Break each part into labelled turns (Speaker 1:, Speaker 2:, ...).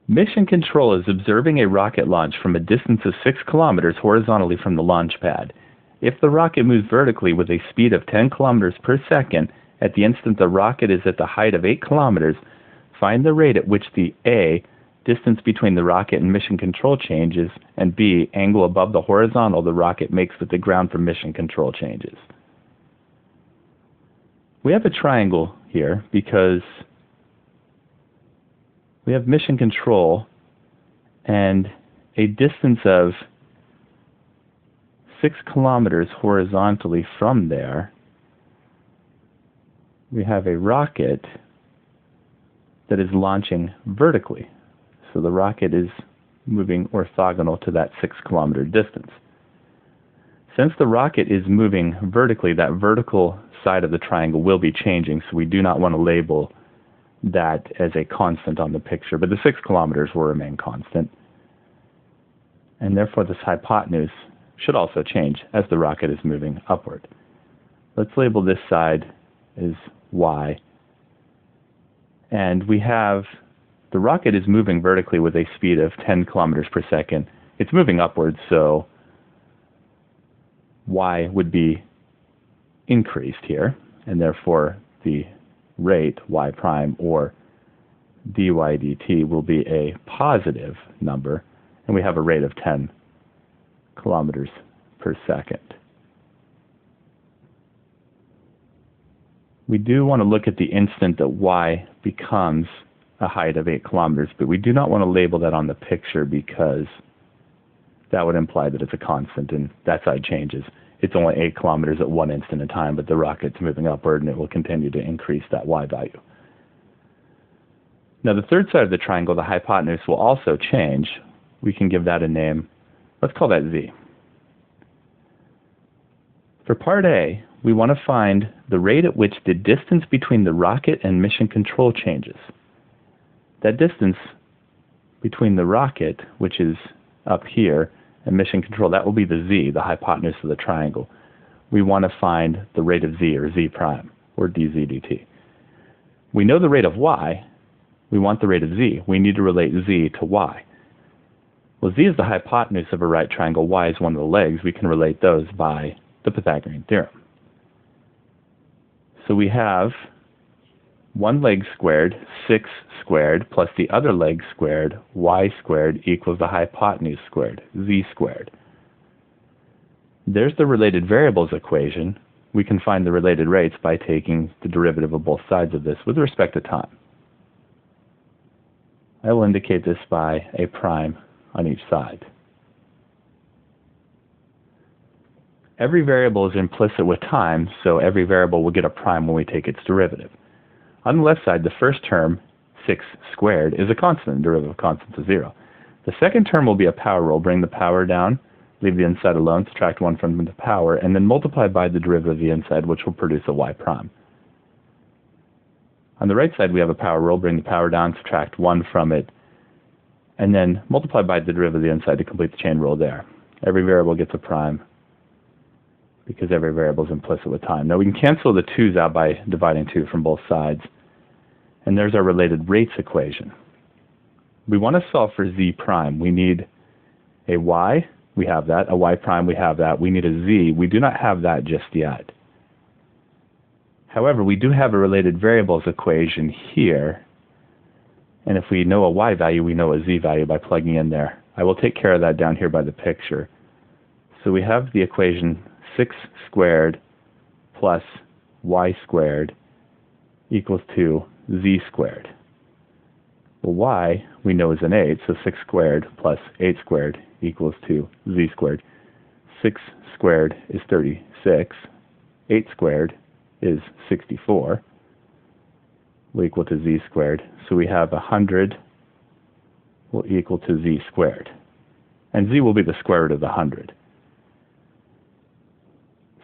Speaker 1: Mission Control is observing a rocket launch from a distance of 6 kilometers horizontally from the launch pad. If the rocket moves vertically with a speed of 10 kilometers per second at the instant the rocket is at the height of 8 kilometers, find the rate at which the A, distance between the rocket and mission control changes, and B, angle above the horizontal the rocket makes with the ground for mission control changes. We have a triangle here because we have mission control and a distance of 6 kilometers horizontally from there. We have a rocket that is launching vertically. So the rocket is moving orthogonal to that 6 kilometer distance. Since the rocket is moving vertically, that vertical side of the triangle will be changing, so we do not want to label that as a constant on the picture, but the 6 kilometers will remain constant. And therefore this hypotenuse should also change as the rocket is moving upward. Let's label this side as y. And we have the rocket is moving vertically with a speed of 10 kilometers per second. It's moving upwards, so y would be increased here, and therefore the rate y prime or dy dt will be a positive number, and we have a rate of 10 kilometers per second. We do want to look at the instant that y becomes a height of 8 kilometers, but we do not want to label that on the picture because that would imply that it's a constant and that side changes. It's only 8 kilometers at one instant in time, but the rocket's moving upward and it will continue to increase that y value. Now the third side of the triangle, the hypotenuse, will also change. We can give that a name. Let's call that z. For part A, we want to find the rate at which the distance between the rocket and mission control changes. That distance between the rocket, which is up here, and mission control, that will be the z, the hypotenuse of the triangle. We want to find the rate of z, or z prime, or dz dt. We know the rate of y. We want the rate of z. We need to relate z to y. Well, z is the hypotenuse of a right triangle. Y is one of the legs. We can relate those by the Pythagorean theorem. So we have one leg squared, 6 squared, plus the other leg squared, y squared, equals the hypotenuse squared, z squared. There's the related variables equation. We can find the related rates by taking the derivative of both sides of this with respect to time. I will indicate this by a prime on each side. Every variable is implicit with time, so every variable will get a prime when we take its derivative. On the left side, the first term, 6 squared, is a constant. Derivative of constant is 0. The second term will be a power rule. Bring the power down, leave the inside alone, subtract 1 from the power, and then multiply by the derivative of the inside, which will produce a y prime. On the right side, we have a power rule. Bring the power down, subtract 1 from it, and then multiply by the derivative of the inside to complete the chain rule there. Every variable gets a prime because every variable is implicit with time. Now we can cancel the 2's out by dividing 2 from both sides. And there's our related rates equation. We want to solve for z prime. We need a y, we have that. A y prime, we have that. We need a z. We do not have that just yet. However, we do have a related variables equation here. And if we know a y value, we know a z value by plugging in there. I will take care of that down here by the picture. So we have the equation 6 squared plus y squared equals to z squared. Well, y we know is an 8, so 6 squared plus 8 squared equals to z squared. 6 squared is 36. 8 squared is 64. Will equal to z squared. So we have 100 will equal to z squared. And z will be the square root of the 100.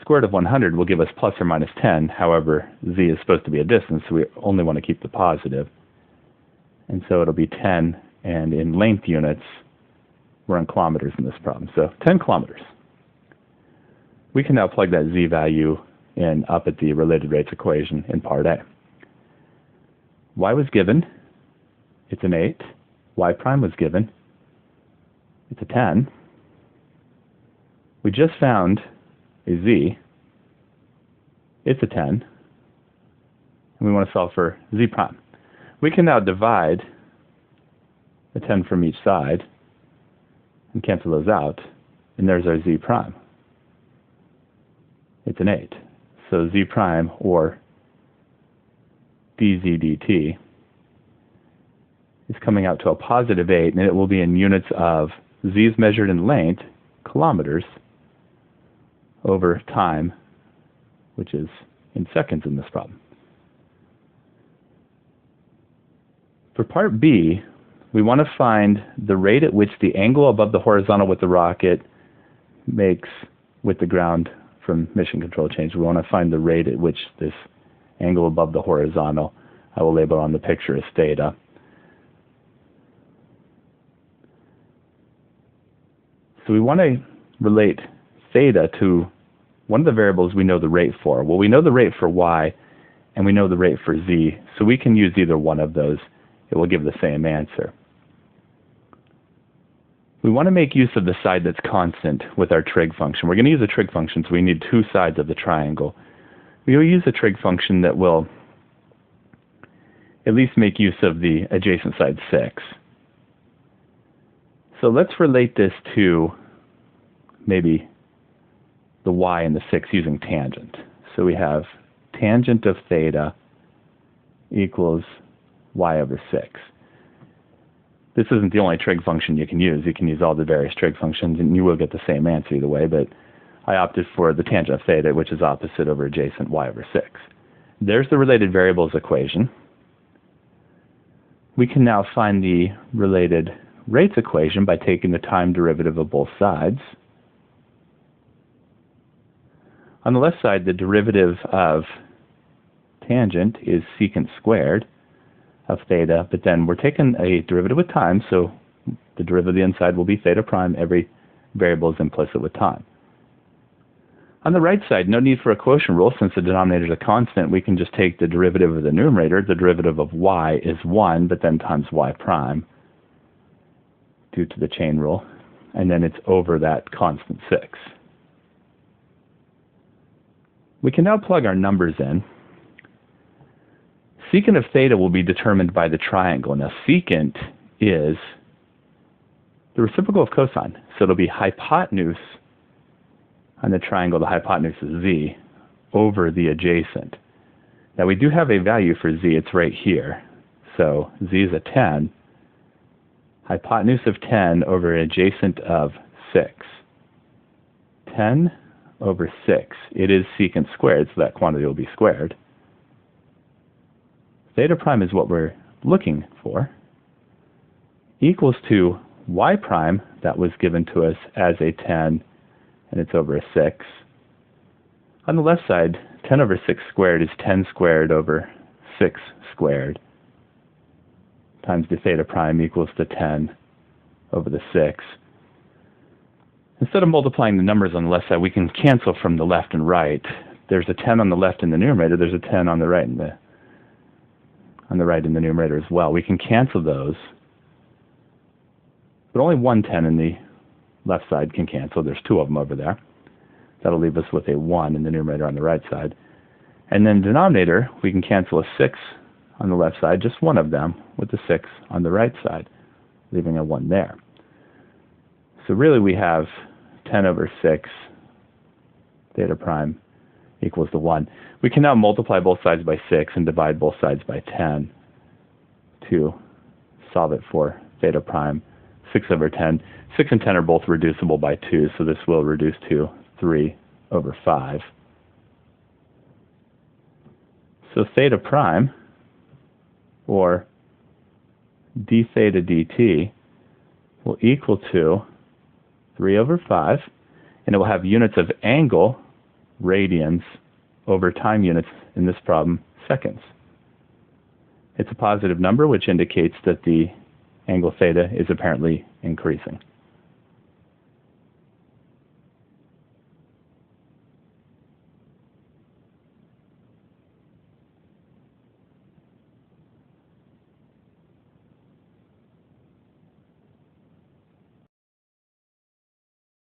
Speaker 1: Square root of 100 will give us plus or minus 10. However, z is supposed to be a distance, so we only want to keep the positive. And so it'll be 10, and in length units, we're in kilometers in this problem. So 10 kilometers. We can now plug that z value in up at the related rates equation in part A. Y was given. It's an 8. y prime was given. It's a 10. We just found a z. It's a 10. And we want to solve for z prime. We can now divide the 10 from each side and cancel those out. And there's our z prime. It's an 8. So z prime, or dz dt, is coming out to a positive 8, and it will be in units of z is measured in length, kilometers, over time, which is in seconds in this problem. For part B, we want to find the rate at which the angle above the horizontal with the rocket makes with the ground from mission control change. We want to find the rate at which this angle above the horizontal, I will label on the picture as theta. So we want to relate theta to one of the variables we know the rate for. Well, we know the rate for y, and we know the rate for z, so we can use either one of those. It will give the same answer. We want to make use of the side that's constant with our trig function. We're going to use a trig function, so we need two sides of the triangle. We will use a trig function that will at least make use of the adjacent side 6. So let's relate this to maybe the y and the 6 using tangent. So we have tangent of theta equals y over 6. This isn't the only trig function you can use. You can use all the various trig functions, and you will get the same answer either way, but I opted for the tangent of theta, which is opposite over adjacent y over 6. There's the related variables equation. We can now find the related rates equation by taking the time derivative of both sides. On the left side, the derivative of tangent is secant squared of theta, but then we're taking a derivative with time, so the derivative of the inside will be theta prime. Every variable is implicit with time. On the right side, no need for a quotient rule. Since the denominator is a constant, we can just take the derivative of the numerator. The derivative of y is 1, but then times y prime due to the chain rule, and then it's over that constant 6. We can now plug our numbers in. Secant of theta will be determined by the triangle. Now, secant is the reciprocal of cosine, so it'll be hypotenuse on the triangle. The hypotenuse is z over the adjacent. Now, we do have a value for z. It's right here. So z is a 10. Hypotenuse of 10 over adjacent of 6. 10 over 6. It is secant squared, so that quantity will be squared. Theta prime is what we're looking for, equals to y prime, that was given to us as a 10, and it's over a 6. On the left side, 10 over 6 squared is 10 squared over 6 squared, times the theta prime equals to 10 over the 6. Instead of multiplying the numbers on the left side, we can cancel from the left and right. There's a 10 on the left in the numerator. There's a 10 on the right in the numerator as well. We can cancel those, but only one 10 in the left side can cancel. There's two of them over there. That'll leave us with a 1 in the numerator on the right side. And then denominator, we can cancel a 6 on the left side, just one of them, with the 6 on the right side, leaving a 1 there. So really we have 10 over 6 theta prime equals to 1. We can now multiply both sides by 6 and divide both sides by 10 to solve it for theta prime. 6 over 10. 6 and 10 are both reducible by 2, so this will reduce to 3 over 5. So theta prime, or d theta dt, will equal to 3 over 5, and it will have units of angle, radians, over time units, in this problem, seconds. It's a positive number, which indicates that the angle theta is apparently increasing.